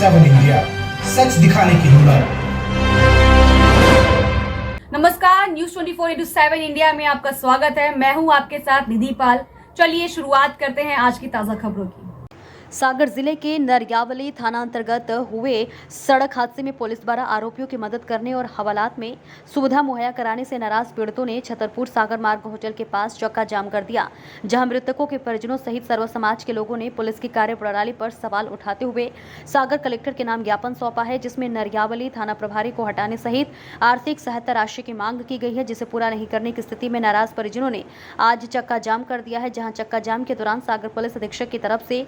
7 India, सच दिखाने की हिम्मत। नमस्कार, न्यूज 24/7 इंडिया में आपका स्वागत है। मैं हूं आपके साथ निधि पाल। चलिए शुरुआत करते हैं आज की ताजा खबरों की। सागर जिले के नरियावली थाना अंतर्गत हुए सड़क हादसे में पुलिस द्वारा आरोपियों की मदद करने और हवालात में सुविधा मुहैया कराने से नाराज पीड़ितों ने छतरपुर सागर मार्ग होटल के पास चक्का जाम कर दिया, जहां मृतकों के परिजनों सहित सर्व समाज के लोगों ने पुलिस की कार्यप्रणाली पर सवाल उठाते हुए सागर कलेक्टर के नाम ज्ञापन सौंपा है, जिसमें नरियावली थाना प्रभारी को हटाने सहित आर्थिक सहायता राशि की मांग की गई है, जिसे पूरा नहीं करने की स्थिति में नाराज परिजनों ने आज चक्का जाम कर दिया है। जहां चक्का जाम के दौरान सागर पुलिस अधीक्षक की तरफ से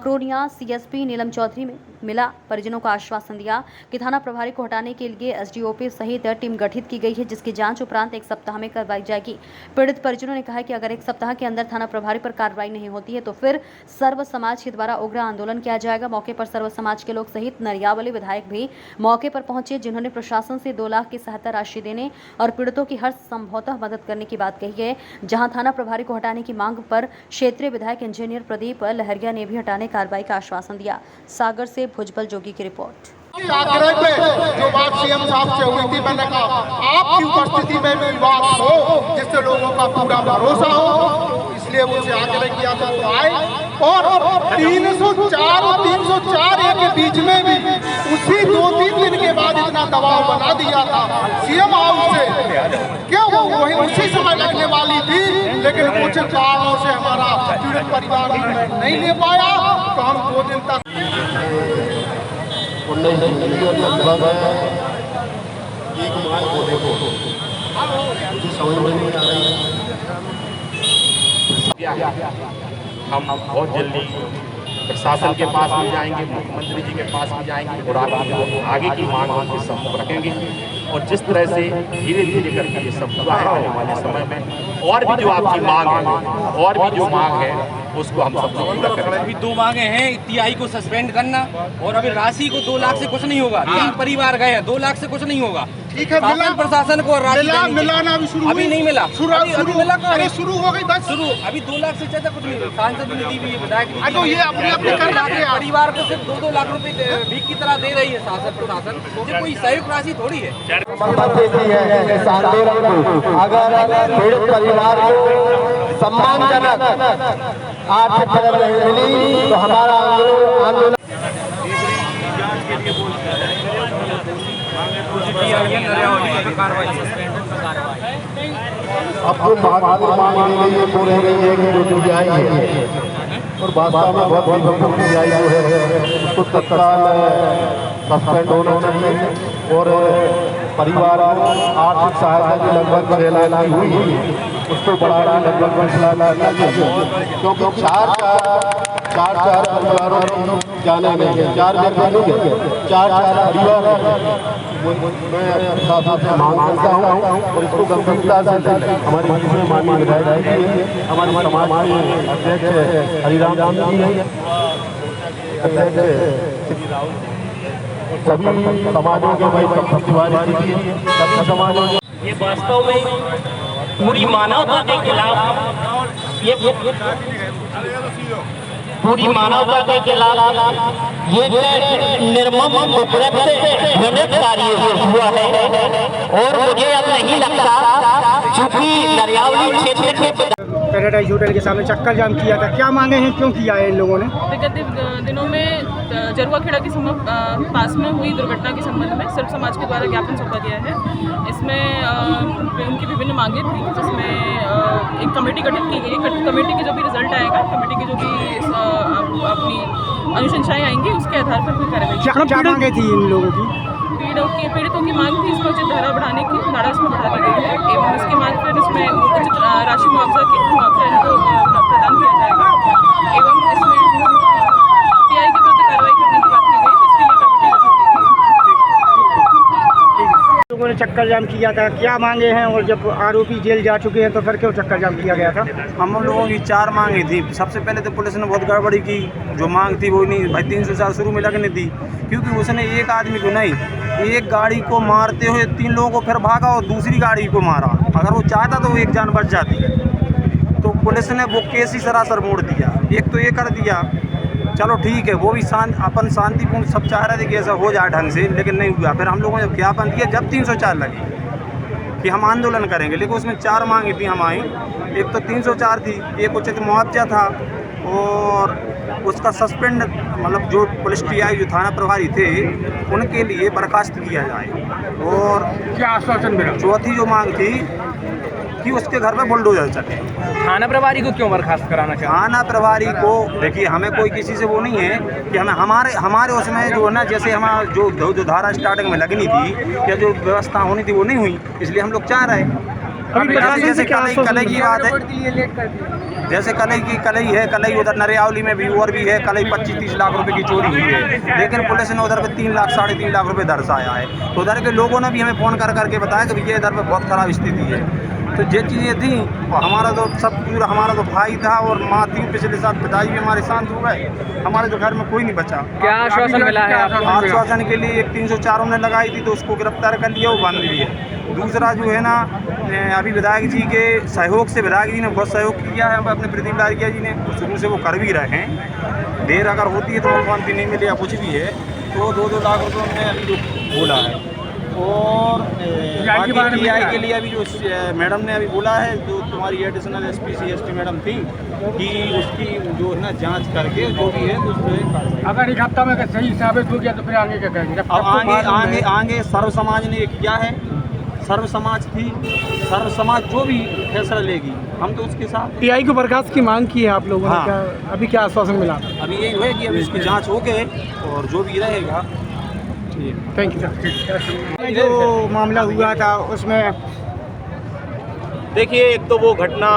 मकरोनिया सीएसपी नीलम चौधरी में मिला परिजनों को आश्वासन दिया कि थाना प्रभारी को हटाने के लिए एसडीओपी सहित टीम गठित की गई है, जिसकी जांच उपरांत 1 सप्ताह में करवाई जाएगी। पीड़ित परिजनों ने कहा कि अगर 1 सप्ताह के अंदर थाना प्रभारी पर कार्रवाई नहीं होती है तो फिर सर्व समाज के द्वारा उग्र आंदोलन किया जाएगा। मौके पर सर्व समाज के लोग सहित नरियावली विधायक भी मौके पर पहुंचे, जिन्होंने प्रशासन से 2 लाख की सहायता राशि देने और पीड़ितों की हर संभवतः मदद करने की बात कही है। जहां थाना प्रभारी को हटाने की मांग पर क्षेत्रीय विधायक इंजीनियर प्रदीप लहरिया ने भी हटाने कार्रवाई का आश्वासन दिया। सागर से भुजबल जोगी की रिपोर्ट। आग्रह पे जो बात सीएम साहब से हुई थी, मैंने कहा आपकी उपस्थिति में विवाद हो जिससे लोगों का पूरा भरोसा हो, इसलिए मुझे आग्रह किया था तो आए। और 304 और 304 के बीच में भी उसी 2-3 दिन के बाद इतना दबाव बना दिया था सीएम हाउस से, क्यों वही उसी समय लगने वाली थी, लेकिन कुछ कारणों से हमारा पीड़ित परिवार नहीं ले पाया, तो हम 2 दिन तक 19 लगभग एक माह होने को मुझे समझ में नहीं आ रही है। हम बहुत जल्दी प्रशासन के पास भी जाएंगे, मुख्यमंत्री जी के पास भी जाएंगे और आगे की मांग उनके सम्मुख रखेंगे और जिस तरह से धीरे धीरे करके ये सब पूरा है आने वाले समय में और भी जो आपकी मांग है और भी जो मांग है उसको हम सब पूरा करेंगे। अभी 2 मांगे हैं, टीआई को सस्पेंड करना और अभी राशि को 2 लाख से कुछ नहीं होगा। 3 परिवार गए हैं, 2 लाख से कुछ नहीं होगा। ठीक है, प्रशासन को मिलाना अभी शुरू अभी नहीं मिला, शुरू हो गई बस शुरू अभी 2 लाख से ज्यादा कुछ नहीं। सांसद निधि भी विधायक तो ये अपने कर रहे हैं। परिवार को सिर्फ 2-2 लाख रुपए भीख की तरह दे रही है शासन प्रशासन, ये कोई सहयोग राशि थोड़ी है। अगर पीड़ित परिवार को सम्मानजनक आर्थिक मदद नहीं मिली तो हमारा आंदोलन अब जो मांग रही वो रह गई है कि जो टीआई है और वास्तव में बहुत महत्वपूर्ण टीआई जो है उसको तत्काल सस्पेंड होना चाहिए और परिवार को आर्थिक सहायता की लगभग 6 लाख की हुई उसको बढ़ाना लगभग 20 लाख चाहिए, क्योंकि 4 परिवारों को जाने में 4 व्यक्ति 4 परिवार मैं प्रशासन से मांग करता हूँ और इसको गंभीरता से हमारे माननीय विधायक जी, हमारे समाज के अध्यक्ष हरिराम जी हैं, सभी समाजों के भाई सभी समाजों ये वास्तव में पूरी मानवता के खिलाफ पूरी मानवता के खिलाफ ये निर्मम घृणित कार्य हुआ है और मुझे अब नहीं लगता, चूंकि नरियावली क्षेत्र के पैराडाइज होटल के सामने चक्कर जाम किया था, क्या मांगे हैं, क्यों किया है इन लोगों ने? विगत दिनों में जरुआ खेड़ा के पास में हुई दुर्घटना के संबंध में सर्व समाज के द्वारा ज्ञापन सौंपा गया है। इसमें उनकी विभिन्न मांगे थी, जिसमें एक कमेटी गठित की गई। कमेटी के जो भी रिजल्ट आएगा, कमेटी की जो भी अपनी अनुशंसाएं आएंगी, उसके आधार पर कोई कार्रवाई। क्या मांगे थी इन लोगों की? पीड़ितों की मांग थी इसमें उचित धारा बढ़ाने की, धारा इसमें बढ़ा दी गई है एवं इसके मांग पर इसमें उचित राशि मुआवजा इनको प्रदान किया जाएगा एवं इसमें टीआई के विरुद्ध कार्रवाई करने की बात की गई, तो इसके लिए कमेटी गठित की गई। लोगों ने चक्कर जाम किया था, क्या मांगे हैं और जब आरोपी जेल जा चुके हैं तो फिर क्यों चक्कर जाम किया गया था? हम लोगों की 4 मांगे थी। सबसे पहले तो पुलिस ने बहुत गड़बड़ी की, जो मांग थी वो नहीं भाई 304 शुरू में लगने दी, क्योंकि उसने एक आदमी को नहीं, एक गाड़ी को मारते हुए 3 लोगों को फिर भागा और दूसरी गाड़ी को मारा। अगर वो चाहता तो वो एक जान बच जाती, तो पुलिस ने वो केस ही सरासर मोड़ दिया। एक तो ये कर दिया चलो ठीक है, वो भी अपन शांतिपूर्ण सब चाह रहे थे कि ऐसा हो जाए ढंग से, लेकिन नहीं हुआ। फिर हम लोगों ने जब ज्ञापन दिया, जब 304 लगी कि हम आंदोलन करेंगे, लेकिन उसमें 4 मांगी थी हमारी। एक तो 304 थी, एक उचित मुआवजा था, और उसका सस्पेंड मतलब जो पुलिस टीआई जो थाना प्रभारी थे उनके लिए बर्खास्त किया जाए। और क्या आश्वासन मिला? चौथी जो मांग थी कि उसके घर में बुलडोजर चले। थाना प्रभारी को क्यों बर्खास्त कराना चाहिए? थाना प्रभारी को देखिए, हमें कोई किसी से वो नहीं है कि हमें हमारे उसमें जो है ना, जैसे हमारा जो धारा स्टार्टिंग में लगनी थी या जो व्यवस्था होनी थी वो नहीं हुई, इसलिए हम लोग चाह रहे हैं। जैसे कलई की बात है, जैसे कलई है, कलई उधर नरियावली में भी और भी है, कलई 25-30 लाख रुपए की चोरी हुई है, लेकिन पुलिस ने उधर पे 3 लाख 3.5 लाख रुपए दर्शाया है। तो उधर के लोगों ने भी हमें फ़ोन करके बताया कि भैया इधर पे बहुत ख़राब स्थिति है। तो ये चीज़ें थी, और हमारा तो सब पूरा हमारा तो भाई था और माँ थी, पिछले साल पिताजी भी हमारे शांत हो गए, हमारे तो घर में कोई नहीं बचा। क्या आश्वासन मिला है आपको? आश्वासन के लिए एक 304 उन्होंने लगाई थी, तो उसको गिरफ्तार कर लिया, वो बंद भी है। दूसरा जो है ना, अभी विधायक जी के सहयोग से, विधायक जी ने बहुत सहयोग किया है अपने प्रदीप लारिया जी ने, शुरू से वो कर भी रहे हैं। देर अगर होती है तो मुख्यमंत्री नहीं मिले या कुछ भी है, तो 2-2 लाख रुपये उन्होंने अभी जो बोला है। और टीआई के लिए अभी जो मैडम ने अभी बोला है, जो तुम्हारी एडिशनल एसपी CSP मैडम थी, कि उसकी जो है ना जांच करके जो भी है उस पर, अगर एक हफ्ता में सही साबित हो गया तो फिर आगे क्या करेंगे? अब आगे सर्व समाज ने किया है, सर्व समाज थी, सर्व समाज जो भी फैसला लेगी हम तो उसके साथ। टीआई को बर्खास्त की मांग की है आप लोगों ने, हाँ। क्या अभी क्या आश्वासन मिला? अभी यही है कि अभी इसकी जांच हो गए और जो भी रहेगा। Thank you sir. जो मामला हुआ था उसमें देखिए, एक तो वो घटना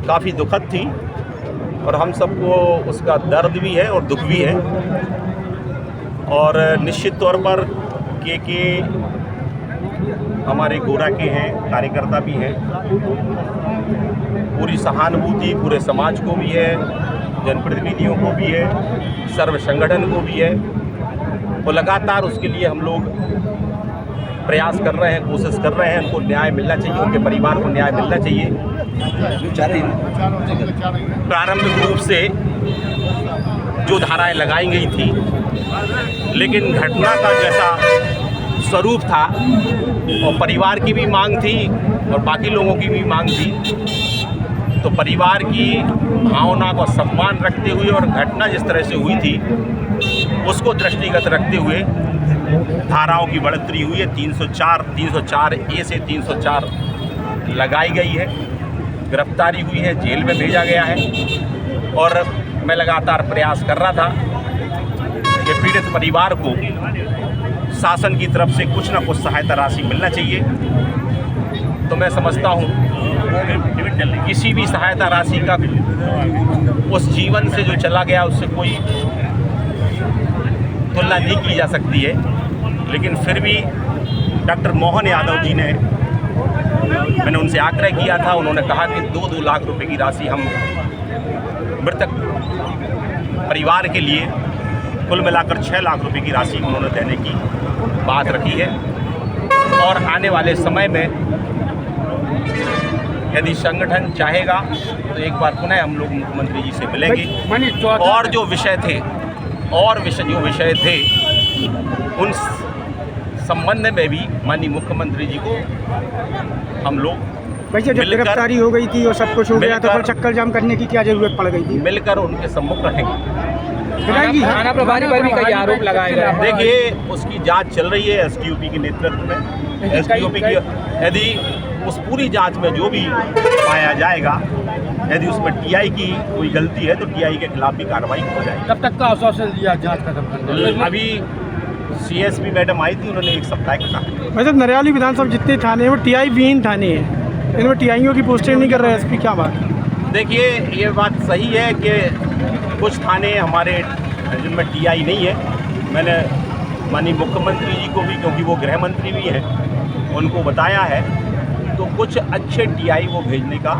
काफ़ी दुखद थी और हम सबको उसका दर्द भी है और दुख भी है, और निश्चित तौर पर के हमारे गोरा के हैं, कार्यकर्ता भी हैं, पूरी सहानुभूति पूरे समाज को भी है, जनप्रतिनिधियों को भी है, सर्व संगठन को भी है, और लगातार उसके लिए हम लोग प्रयास कर रहे हैं, कोशिश कर रहे हैं। उनको न्याय मिलना चाहिए, उनके परिवार को न्याय मिलना चाहिए। प्रारंभिक रूप से जो धाराएं लगाई गई थी, लेकिन घटना का जैसा स्वरूप था और परिवार की भी मांग थी और बाकी लोगों की भी मांग थी, तो परिवार की भावना को सम्मान रखते हुए और घटना जिस तरह से हुई थी उसको दृष्टिगत रखते हुए धाराओं की बढ़ोतरी हुई है। 304A से 304 लगाई गई है, गिरफ्तारी हुई है, जेल में भेजा गया है। और मैं लगातार प्रयास कर रहा था कि पीड़ित परिवार को शासन की तरफ से कुछ ना कुछ सहायता राशि मिलना चाहिए। तो मैं समझता हूँ किसी भी सहायता राशि का उस जीवन से जो चला गया उससे कोई तुलना नहीं की जा सकती है, लेकिन फिर भी डॉक्टर मोहन यादव जी ने, मैंने उनसे आग्रह किया था, उन्होंने कहा कि 2-2 लाख रुपए की राशि हम मृतक परिवार के लिए, कुल मिलाकर 6 लाख रुपए की राशि उन्होंने देने की बात रखी है। और आने वाले समय में यदि संगठन चाहेगा तो एक बार पुनः हम लोग मुख्यमंत्री जी से मिलेंगे और जो विषय थे उन संबंध में भी माननीय मुख्यमंत्री जी को हम लोग वैसे जब गिरफ्तारी हो गई थी और सब कुछ हो गया तो फिर चक्कर जाम करने की क्या जरूरत पड़ गई थी? मिलकर उनके सम्मुख रहेंगे। थाना प्रभारी पर भी कई आरोप लगाए गए। देखिए, उसकी जांच चल रही है SDOP के नेतृत्व में। SDOP की यदि उस पूरी जांच में जो भी पाया जाएगा, यदि उसमें TI की कोई गलती है तो TI के खिलाफ भी कार्रवाई हो जाएगी। कब तक का आश्वासन दिया जांच खत्म करने? अभी CSP मैडम आई थी, उन्होंने 1 सप्ताह का कहा। वैसे नरियाली विधानसभा जितने थाने हैं वो TI विहीन थाने हैं, इनमें TIयों की पोस्टें नहीं कर रहे SP, क्या बात? देखिए, ये बात सही है कि कुछ थाने हमारे जिनमें TI नहीं है। मैंने माननीय मुख्यमंत्री जी को भी, क्योंकि वो गृह मंत्री भी हैं, उनको बताया है, तो कुछ अच्छे TI वो भेजने का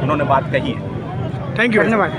उन्होंने बात कही है। थैंक यू, धन्यवाद।